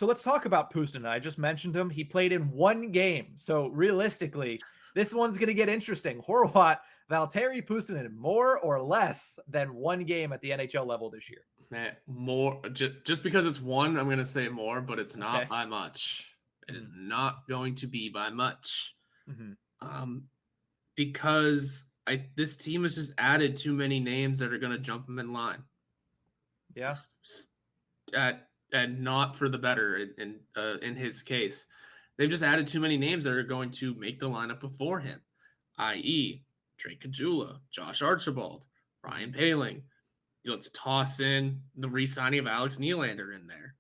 So let's talk about Puustinen. I just mentioned him. He played in one game. So realistically, this one's going to get interesting. Horwat, Valtteri Puustinen, more or less than one game at the NHL level this year? Man, more just because it's one, I'm gonna say more, but it's not Okay. by much. It is Mm-hmm. not going to be by much. Mm-hmm. Um, because this team has just added too many names that are gonna jump him in line. Yeah. At not for the better in his case. They've just added too many names that are going to make the lineup before him, i.e., Drake Caggiula, Josh Archibald, Ryan Poehling. Let's toss in the re-signing of Alex Nylander in there.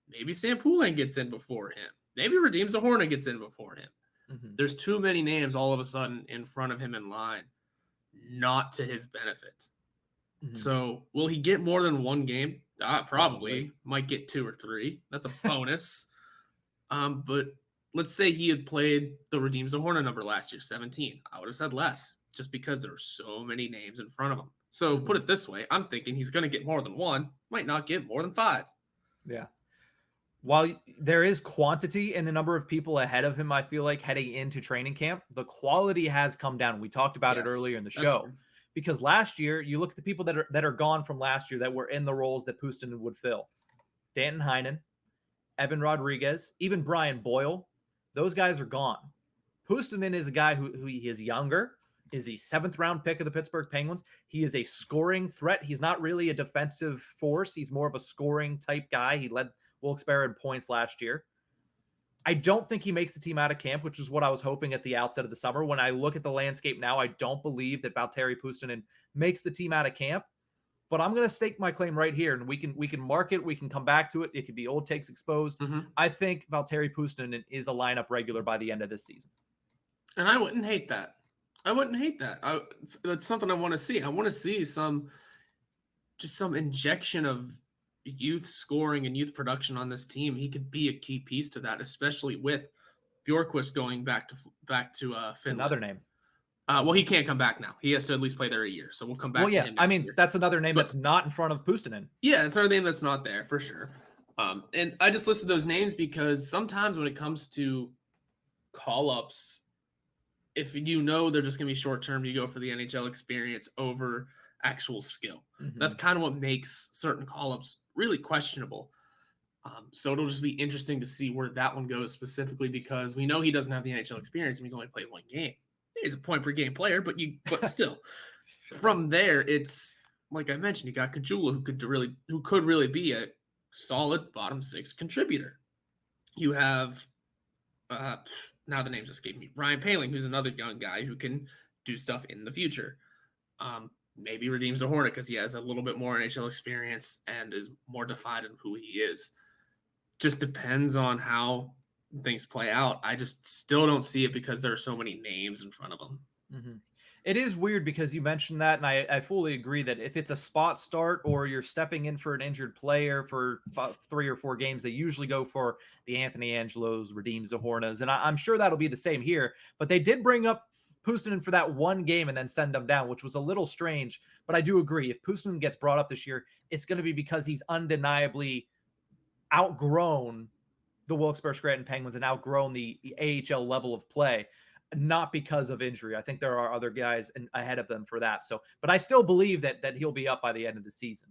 Maybe Sam Poulin gets in before him. Maybe Redeems the Hornet gets in before him. Mm-hmm. There's too many names all of a sudden in front of him in line, not to his benefit. Mm-hmm. So will he get more than one game? Probably. Might get 2 or 3. That's a bonus. But let's say he had played the Redeems the Hornet number last year, 17. I would have said less, just because there are so many names in front of him. So put it this way, I'm thinking he's going to get more than 1, might not get more than 5. Yeah. While there is quantity in the number of people ahead of him, I feel like heading into training camp, the quality has come down. We talked about it earlier in the show. True. Because last year, you look at the people that are gone from last year that were in the roles that Puustinen would fill. Danton Heinen, Evan Rodriguez, even Brian Boyle. Those guys are gone. Puustinen is a guy who he is younger, is the 7th-round pick of the Pittsburgh Penguins. He is a scoring threat. He's not really a defensive force. He's more of a scoring type guy. He led Wilkes-Barre in points last year. I don't think he makes the team out of camp, which is what I was hoping at the outset of the summer. When I look at the landscape now, I don't believe that Valtteri Puustinen makes the team out of camp. But I'm going to stake my claim right here, and we can mark it. We can come back to it. It could be old takes exposed. Mm-hmm. I think Valtteri Puustinen is a lineup regular by the end of this season. And I wouldn't hate that. That's something I want to see. I want to see some injection of youth scoring and youth production on this team. He could be a key piece to that, especially with Bjorkquist going back to Finland. Another name. Well, he can't come back now. He has to at least play there a year. So we'll come back to him next year. That's another name that's not in front of Puustinen. Yeah, it's another name that's not there for sure. And I just listed those names because sometimes when it comes to call-ups, if you know they're just going to be short-term, you go for the NHL experience over actual skill. Mm-hmm. That's kind of what makes certain call-ups really questionable. So it'll just be interesting to see where that one goes specifically because we know he doesn't have the NHL experience and he's only played one game. He's a point-per-game player, but still. From there, it's like I mentioned, you got Caggiula who could really be a solid bottom 6 contributor. You have now the names escape me. Ryan Poehling, who's another young guy who can do stuff in the future. Maybe redeems the Hornet because he has a little bit more NHL experience and is more defined in who he is. Just depends on how things play out. I just still don't see it because there are so many names in front of him. Mm-hmm. It is weird because you mentioned that, and I fully agree that if it's a spot start or you're stepping in for an injured player for 3 or 4 games, they usually go for the Anthony Angelos, redeems the Hornets, and I'm sure that'll be the same here. But they did bring up Puustinen for that one game and then send him down, which was a little strange. But I do agree, if Puustinen gets brought up this year, it's going to be because he's undeniably outgrown the Wilkes-Barre Scranton Penguins and outgrown the AHL level of play, not because of injury. I think there are other guys ahead of them for that. So, but I still believe that he'll be up by the end of the season.